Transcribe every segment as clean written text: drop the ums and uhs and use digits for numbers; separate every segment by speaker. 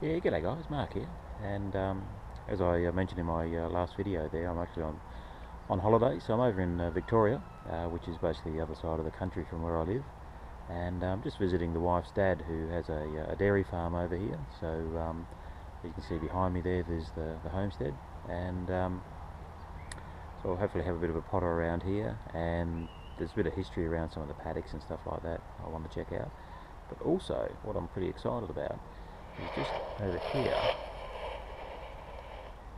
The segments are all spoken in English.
Speaker 1: Yeah, g'day guys, Mark here. And as I mentioned in my last video there, I'm actually on holiday. So I'm over in Victoria, which is basically the other side of the country from where I live. And I'm just visiting the wife's dad, who has a dairy farm over here. So as you can see behind me there, there's the homestead. And so I'll hopefully have a bit of a potter around here. And there's a bit of history around some of the paddocks and stuff like that I want to check out. But also, what I'm pretty excited about is just over here,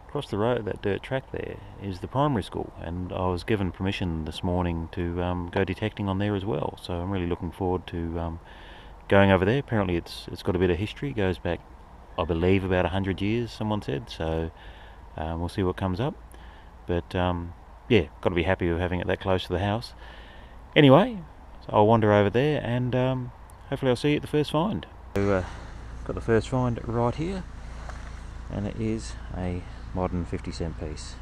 Speaker 1: across the road, that dirt track there, is the primary school, and I was given permission this morning to go detecting on there as well. So I'm really looking forward to going over there. Apparently it's got a bit of history, goes back, I believe, about 100 years, someone said. So we'll see what comes up. But yeah, got to be happy with having it that close to the house. Anyway, so I'll wander over there, and hopefully I'll see you at the first find. So got the first find right here, and it is a modern 50-cent piece.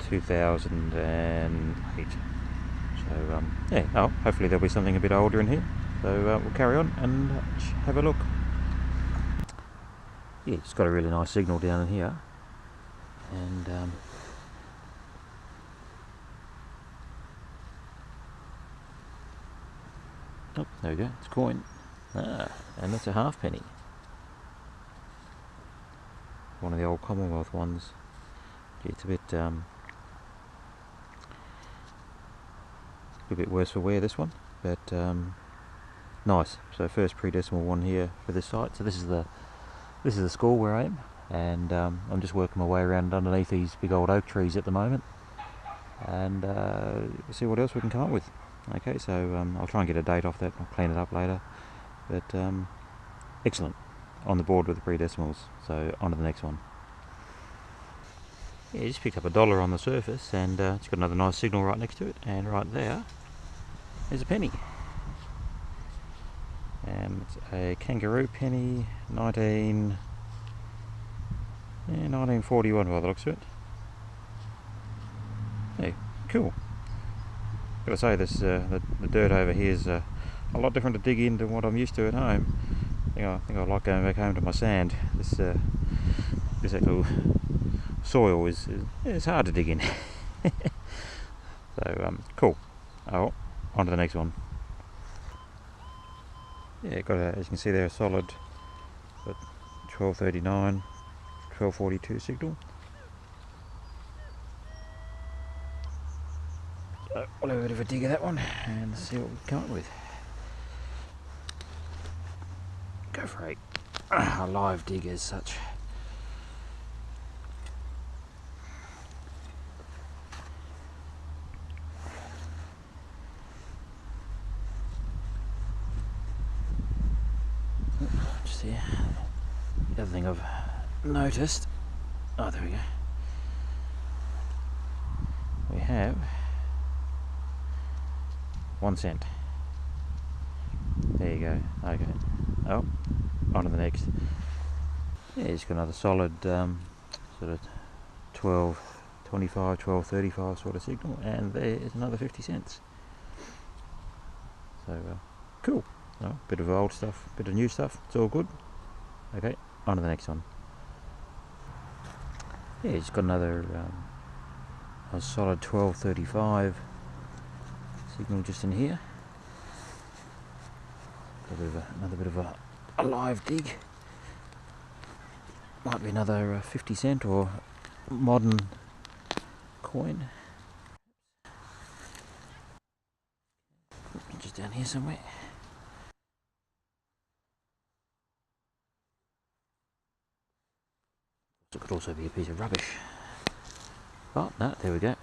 Speaker 1: ...2008. So yeah, hopefully there'll be something a bit older in here. So we'll carry on and have a look. Yeah, it's got a really nice signal down in here, and oh, there we go, it's a coin. And that's a halfpenny. One of the old Commonwealth ones. It's a bit worse for wear, this one, but nice. So first pre-decimal one here for this site. So this is the school where I am, and I'm just working my way around underneath these big old oak trees at the moment, and see what else we can come up with. Okay, so I'll try and get a date off that. I'll clean it up later, but excellent. On the board with the pre-decimals. So on to the next one. Yeah, just picked up $1 on the surface, and it's got another nice signal right next to it, and right there is a penny. And it's a kangaroo penny, 1941 by the looks of it. Yeah, cool. Gotta say, this the dirt over here is a lot different to dig in than what I'm used to at home. I think I like going back home to my sand. This actual soil is it's hard to dig in. So cool. Oh, on to the next one. Yeah, got as you can see there, a solid 1239, 1242 signal. So we'll have a bit of a dig of that one and see what we come up with. Go for a live dig as such. Just here. The other thing I've noticed, oh, there we go, we have 1 cent. There you go. Okay. Oh, on to the next. Yeah, it's got another solid sort of 12.25, 12.35 sort of signal, and there is another 50 cents. So cool. Bit of old stuff, bit of new stuff. It's all good. Okay, on to the next one. Yeah, it's got another a solid 12.35 signal just in here. Another bit of a live dig. Might be another 50 cent or modern coin. Just down here somewhere. It could also be a piece of rubbish. Oh, no, there we go.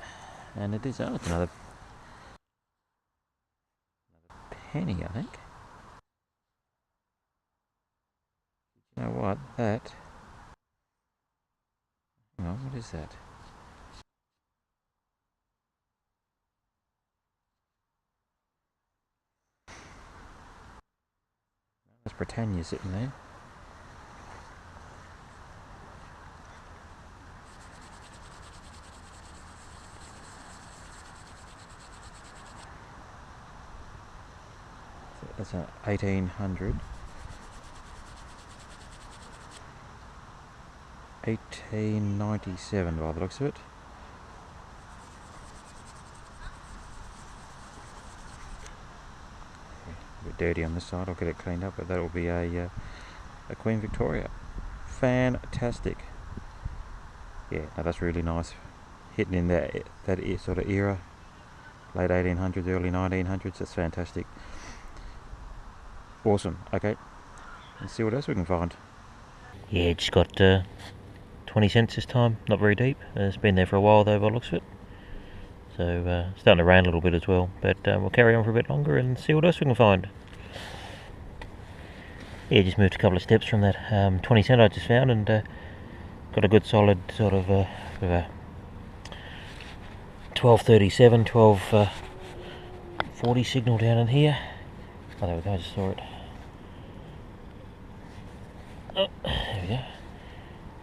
Speaker 1: And it is, it's another penny, I think. You know what? That. Hang on, what is that? That's Britannia sitting there. That's a 1800. 1897 by the looks of it. A bit dirty on this side, I'll get it cleaned up, but that'll be a Queen Victoria. Fantastic. Yeah, no, that's really nice. Hitting in that sort of era, late 1800s, early 1900s, that's fantastic. Awesome. Okay, let's see what else we can find. Yeah, just got 20 cents this time, not very deep. It's been there for a while though by the looks of it. So starting to rain a little bit as well, but we'll carry on for a bit longer and see what else we can find. Yeah, just moved a couple of steps from that 20 cent I just found, and got a good solid sort of 1237, 1240 signal down in here. Oh, there we go, I just saw it. Oh, there we go.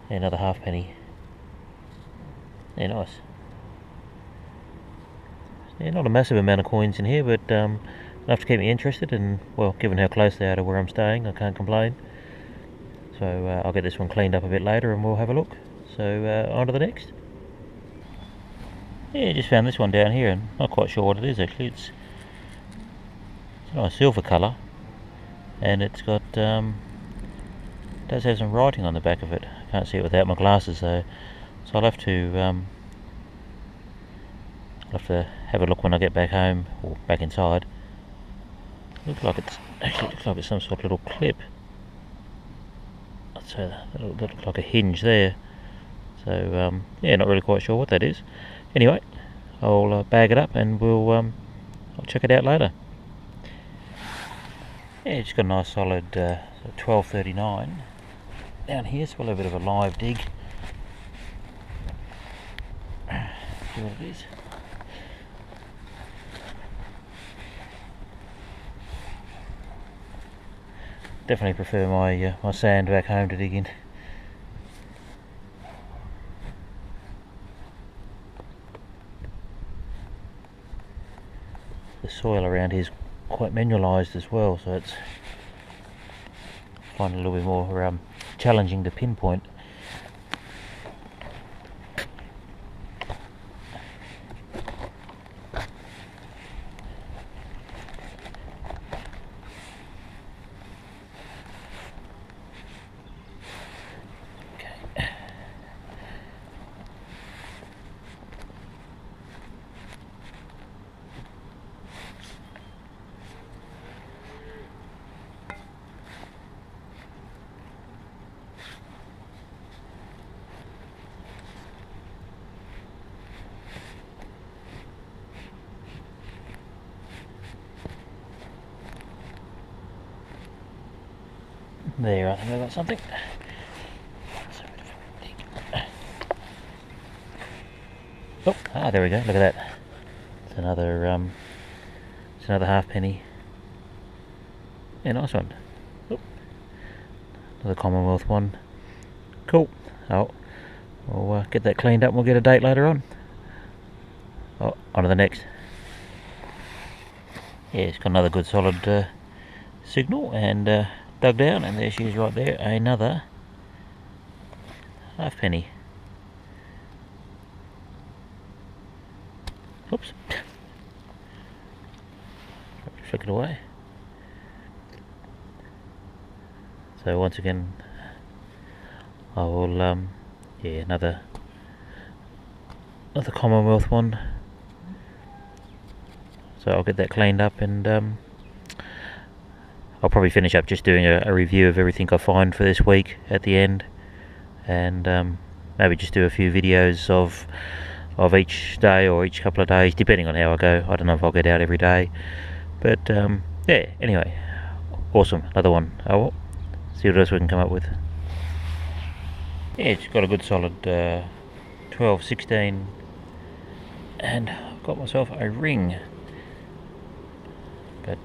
Speaker 1: Yeah, another halfpenny. Yeah, nice. Yeah, not a massive amount of coins in here, but enough to keep me interested, and well, given how close they are to where I'm staying, I can't complain. So I'll get this one cleaned up a bit later and we'll have a look. So on to the next. Yeah, just found this one down here, and not quite sure what it is actually. It's a nice silver colour, and it's got does have some writing on the back of it. I can't see it without my glasses though, so I'll have to have a look when I get back home or back inside. Looks like it's some sort of little clip. So that looks like a hinge there. So yeah, not really quite sure what that is. Anyway, I'll bag it up and I'll check it out later. Yeah, it's got a nice solid 1239 down here, so we'll have a bit of a live dig. See what it is. Definitely prefer my sand back home to dig in. The soil around here is quite mineralised as well, so it's find it a little bit more challenging to pinpoint. There, I think I got something. Oh, there we go. Look at that. It's another halfpenny. Yeah, nice one. Oh, another Commonwealth one. Cool. Oh, we'll get that cleaned up and we'll get a date later on. Oh, on to the next. Yeah, it's got another good solid signal, and dug down, and there she is right there, another halfpenny. Oops. Flick it away. So once again, I will yeah, another Commonwealth one. So I'll get that cleaned up, and I'll probably finish up just doing a review of everything I find for this week at the end, and maybe just do a few videos of each day or each couple of days, depending on how I go. I don't know if I'll get out every day, but yeah, anyway, awesome, another one. Oh well, see what else we can come up with. Yeah, it's got a good solid 12, 16, and I've got myself a ring, but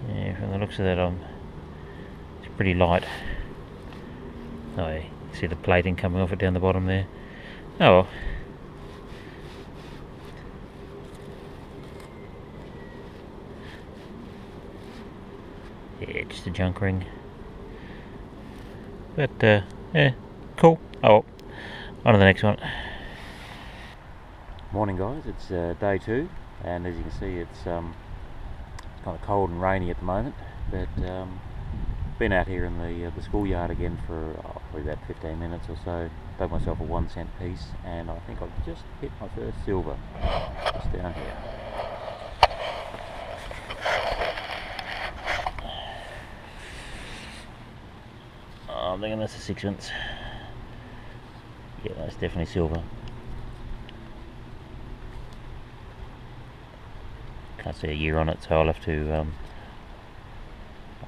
Speaker 1: yeah, from the looks of that, it's pretty light. Oh yeah, you see the plating coming off it down the bottom there. Oh well. Yeah, just a junk ring. But yeah, cool. Oh, on to the next one. Morning guys, it's day 2, and as you can see it's kind of cold and rainy at the moment, but been out here in the schoolyard again for probably about 15 minutes or so. Dug myself a 1 cent piece, and I think I've just hit my first silver just down here. Oh, I'm thinking that's a 6-ounce. Yeah, that's definitely silver. Can't see a year on it, so I'll have to.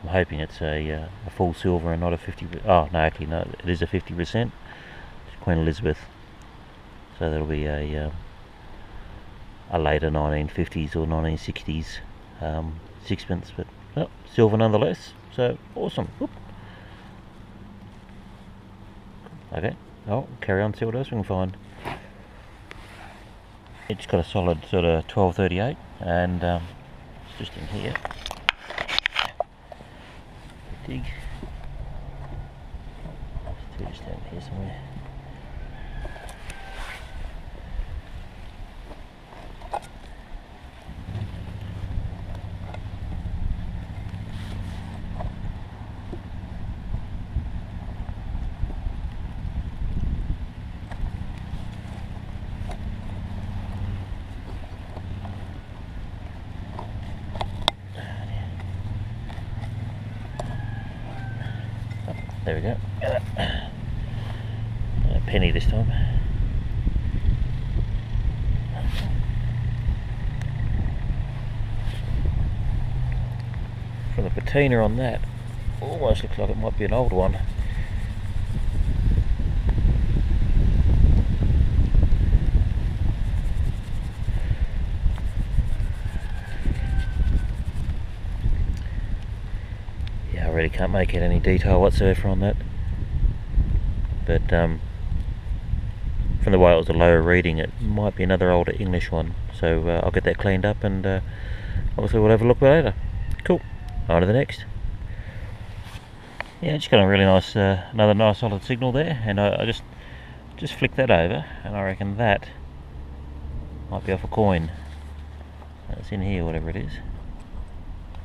Speaker 1: I'm hoping it's a full silver and not a 50. Oh no, actually no, it is a 50%. It's Queen Elizabeth, so that'll be a later 1950s or 1960s 6-pence, but oh, silver nonetheless. So awesome. Whoop. Okay, oh, carry on, see what else we can find. It's got a solid sort of 1238, and it's just in here. Dig. There's just down here somewhere. There we go. A penny this time. From the patina on that, almost looks like it might be an old one. Yeah, I really can't make out any detail whatsoever on that. But from the way it was a lower reading, it might be another older English one. So I'll get that cleaned up, and obviously we'll have a look later. Cool. On to the next. Yeah, just got a really nice, another nice solid signal there, and I just flick that over, and I reckon that might be off a coin. It's in here, whatever it is.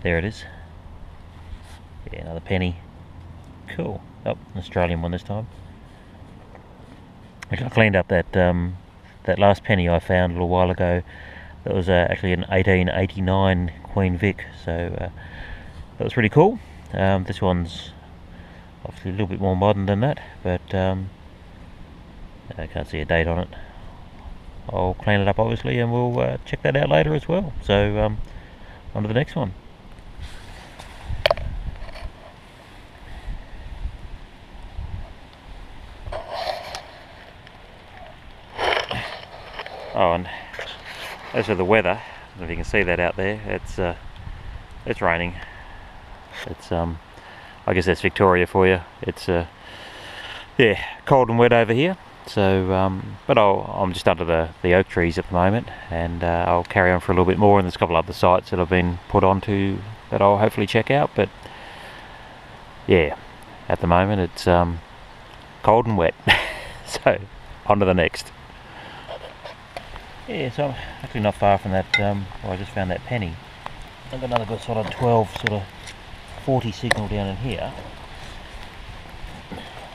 Speaker 1: There it is. Yeah, another penny. Cool. Oh, an Australian one this time. I cleaned up that that last penny I found a little while ago. That was actually an 1889 Queen Vic, so that was pretty cool. This one's obviously a little bit more modern than that, but I can't see a date on it. I'll clean it up obviously, and we'll check that out later as well. So on to the next one. Oh, and as for the weather, I don't know if you can see that out there. It's raining. It's I guess that's Victoria for you. It's yeah, cold and wet over here. So but I'm just under the oak trees at the moment, and I'll carry on for a little bit more. And there's a couple other sites that I've been put onto that I'll hopefully check out. But yeah, at the moment it's cold and wet. So on to the next. Yeah, so I'm actually not far from that, where I just found that penny. I've got another good solid 12 sort of 40 signal down in here.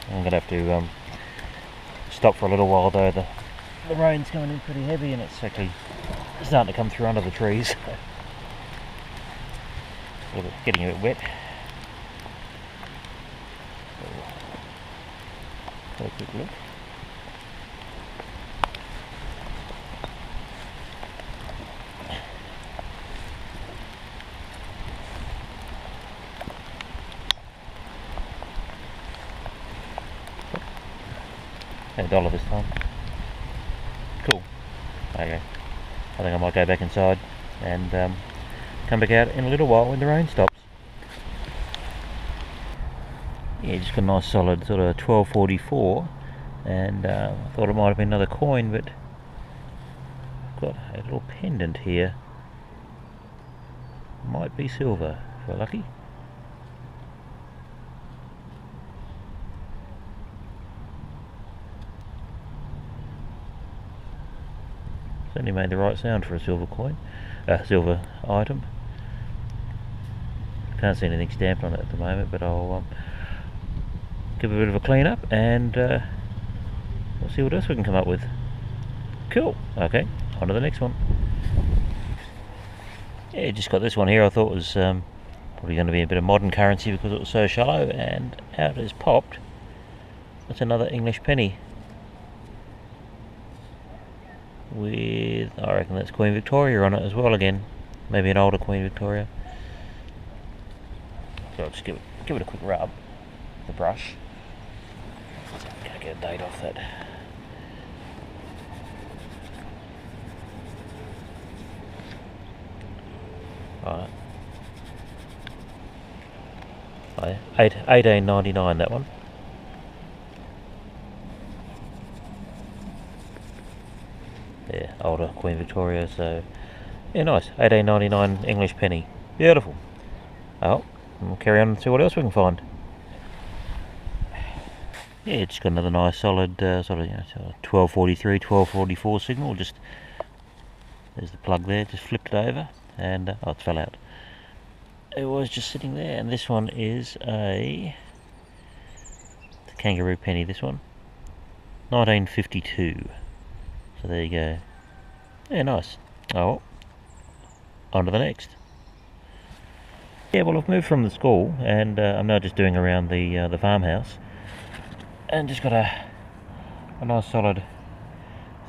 Speaker 1: I'm going to have to stop for a little while though. The rain's coming in pretty heavy, and it's actually starting to come through under the trees. Getting a bit wet. Have a quick look. $1 this time. Cool. Okay. I think I might go back inside and come back out in a little while when the rain stops. Yeah, just got a nice solid sort of 1244, and I thought it might have been another coin, but I've got a little pendant here. Might be silver if we're lucky. certainly made the right sound for a silver coin, silver item. Can't see anything stamped on it at the moment, but I'll give it a bit of a clean up and we'll see what else we can come up with. Cool. Okay, on to the next one. Yeah, just got this one here. I thought was probably going to be a bit of modern currency because it was so shallow, and out it has popped. That's another English penny. With, I reckon that's Queen Victoria on it as well again. Maybe an older Queen Victoria. So I'll just give it a quick rub with the brush. Can't get a date off that. Right. 1899 that one. Yeah, older Queen Victoria, so yeah, nice. 1899 English penny. Beautiful. Oh, we'll carry on and see what else we can find. Yeah, just got another nice solid sort of 1243, 1244 signal. Just there's the plug there. Just flipped it over, and oh, it fell out. It was just sitting there, and this one is the kangaroo penny. This one, 1952. So there you go. Yeah, nice. Oh, on to the next. Yeah, well, I've moved from the school, and I'm now just doing around the farmhouse, and just got a nice solid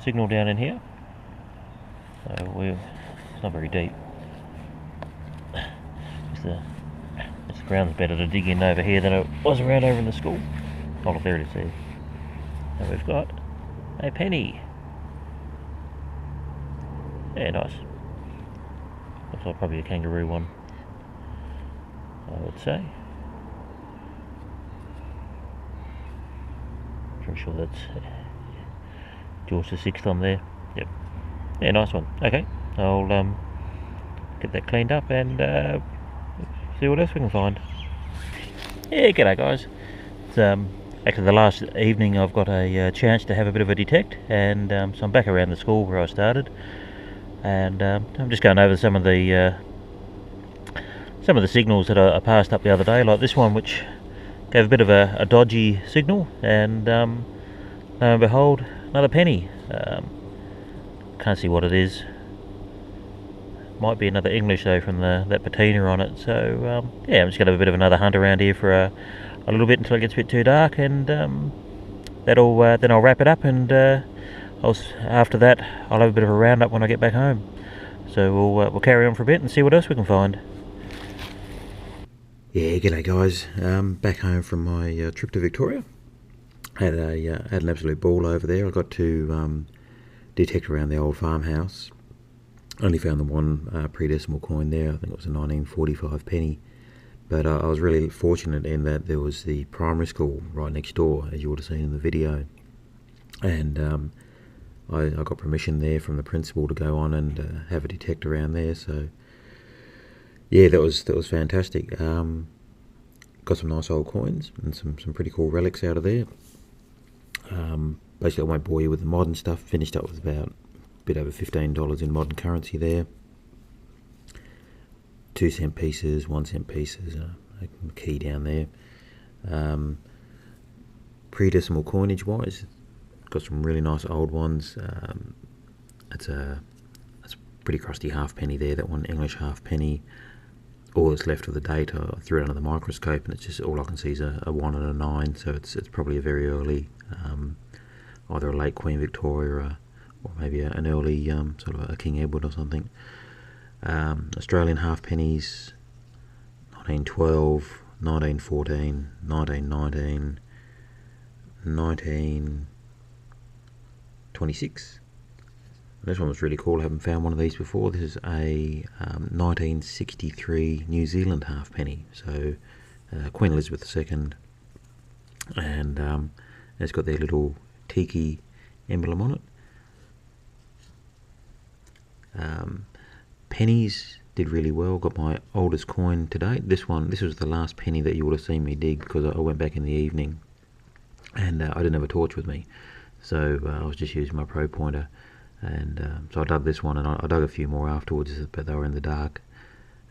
Speaker 1: signal down in here. So it's not very deep. The ground's better to dig in over here than it was around over in the school. Oh, look, there it is there. And we've got a penny. Yeah, nice. Looks like probably a kangaroo one, I would say. Pretty sure that's George the 6th on there. Yep. Yeah, nice one. Okay, I'll get that cleaned up and see what else we can find. Yeah, g'day guys. It's actually the last evening I've got a chance to have a bit of a detect, and so I'm back around the school where I started, and I'm just going over some of the signals that I passed up the other day, like this one, which gave a bit of a dodgy signal, and lo and behold, another penny. Can't see what it is. Might be another English though from that patina on it. So yeah, I'm just going to have a bit of another hunt around here for a little bit until it gets a bit too dark, and then I'll wrap it up, and after that I'll have a bit of a roundup when I get back home. So we'll carry on for a bit and see what else we can find. Yeah, g'day guys. Back home from my trip to Victoria. Had an absolute ball over there. I got to detect around the old farmhouse. Only found the one pre-decimal coin there. I think it was a 1945 penny. But I was really fortunate in that there was the primary school right next door, as you would have seen in the video. And I got permission there from the principal to go on and have a detect around there. So yeah, that was fantastic. Got some nice old coins and some pretty cool relics out of there. Basically, I won't bore you with the modern stuff. Finished up with about a bit over $15 in modern currency there. 2-cent pieces, 1-cent pieces, a key down there. Pre-decimal coinage wise, got some really nice old ones. That's a pretty crusty halfpenny there, that one English halfpenny. All that's left of the date, I threw it under the microscope, and it's just all I can see is a 1 and a 9, so it's probably a very early, either a late Queen Victoria or maybe an early sort of a King Edward or something. Australian halfpennies, 1912, 1914, 1919, 1926. This one was really cool. I haven't found one of these before. This is a 1963 New Zealand halfpenny. So Queen Elizabeth II, and it's got their little tiki emblem on it. Pennies did really well. Got my oldest coin to date. This was the last penny that you would have seen me dig, because I went back in the evening and I didn't have a torch with me, so I was just using my pro pointer. and so I dug this one, and I dug a few more afterwards, but they were in the dark.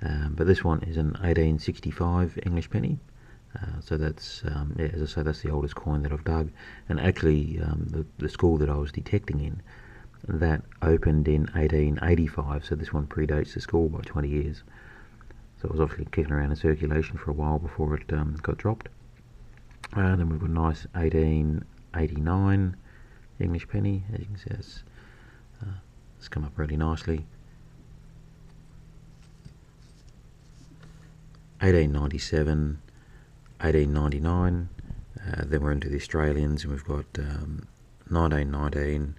Speaker 1: But this one is an 1865 English penny. So that's, yeah, as I say, that's the oldest coin that I've dug. And actually, the school that I was detecting in, that opened in 1885, so this one predates the school by 20 years. So it was obviously kicking around in circulation for a while before it got dropped. Then we've got a nice 1889 English penny. As you can see, it's come up really nicely. 1897, 1899. Then we're into the Australians, and we've got 1919,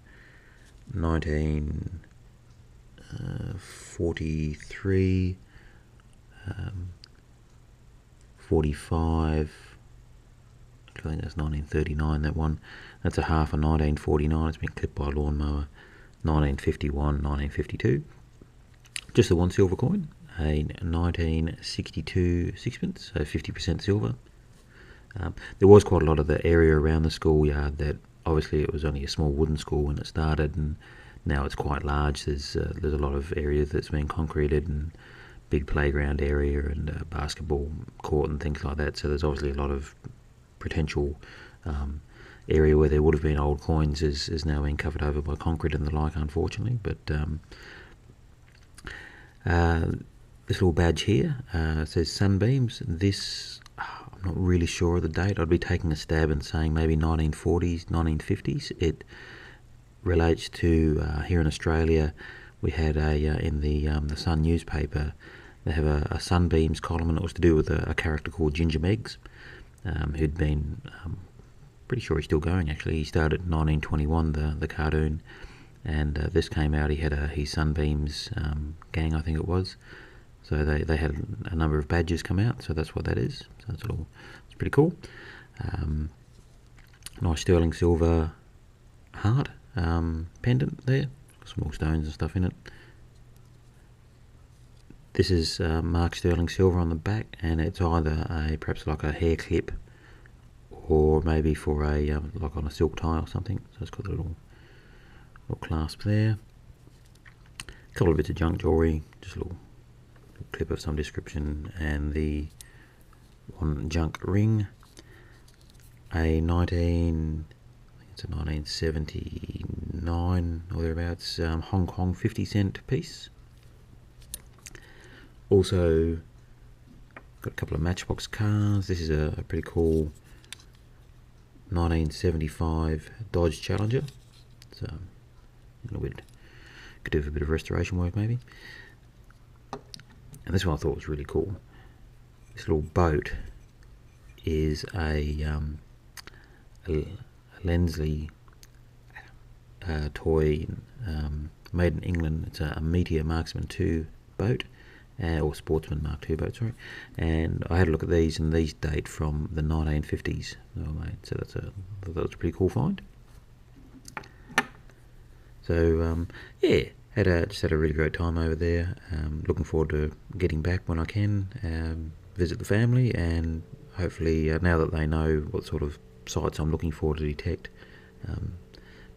Speaker 1: 1943, 45. I think that's 1939, that one. That's a half of 1949. It's been clipped by a lawnmower. 1951, 1952. Just the one silver coin. A 1962 sixpence, so 50% silver. There was quite a lot of the area around the schoolyard that, obviously, it was only a small wooden school when it started, and now it's quite large. There's a lot of area that's been concreted, and big playground area, and basketball court and things like that. So there's obviously a lot of potential area where there would have been old coins is now being covered over by concrete and the like, unfortunately. But this little badge here says Sunbeams. This, I'm not really sure of the date. I'd be taking a stab and saying maybe 1940s, 1950s. It relates to here in Australia. We had in the Sun newspaper, they have a Sunbeams column, and it was to do with a character called Ginger Meggs, who'd been, pretty sure he's still going actually. He started in 1921, the cartoon, and this came out. He had his Sunbeams gang, I think it was. So they had a number of badges come out, so that's what that is. So it's pretty cool. Nice sterling silver heart pendant there, small stones and stuff in it. This is marked sterling silver on the back, and it's either perhaps like a hair clip, or maybe for a like on a silk tie or something. So it's got a little clasp there. A couple of bits of junk jewellery, just a little clip of some description, and the one junk ring. I think it's a 1979 or thereabouts Hong Kong 50-cent piece. Also got a couple of Matchbox cars. This is a pretty cool 1975 Dodge Challenger. So a little bit, could do with a bit of restoration work maybe. And this one I thought was really cool. This little boat is a Lensley toy made in England. It's a Meteor Marksman 2 boat, or Sportsman Mark II boat, sorry. And I had a look at these, and these date from the 1950s. So that was a pretty cool find. So yeah, just had a really great time over there. Looking forward to getting back when I can, visit the family, and hopefully now that they know what sort of sites I'm looking for to detect,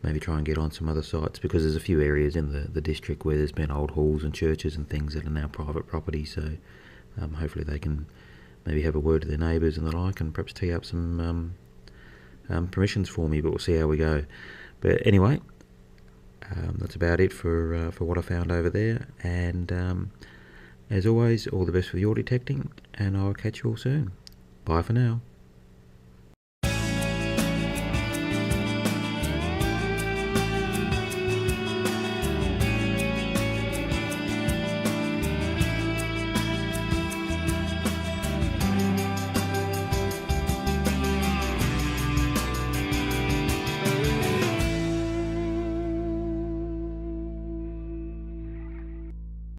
Speaker 1: maybe try and get on some other sites, because there's a few areas in the district where there's been old halls and churches and things that are now private property. So hopefully they can maybe have a word to their neighbours and the like, and perhaps tee up some permissions for me, but we'll see how we go. But anyway, that's about it for what I found over there, and as always, all the best for your detecting, and I'll catch you all soon. Bye for now.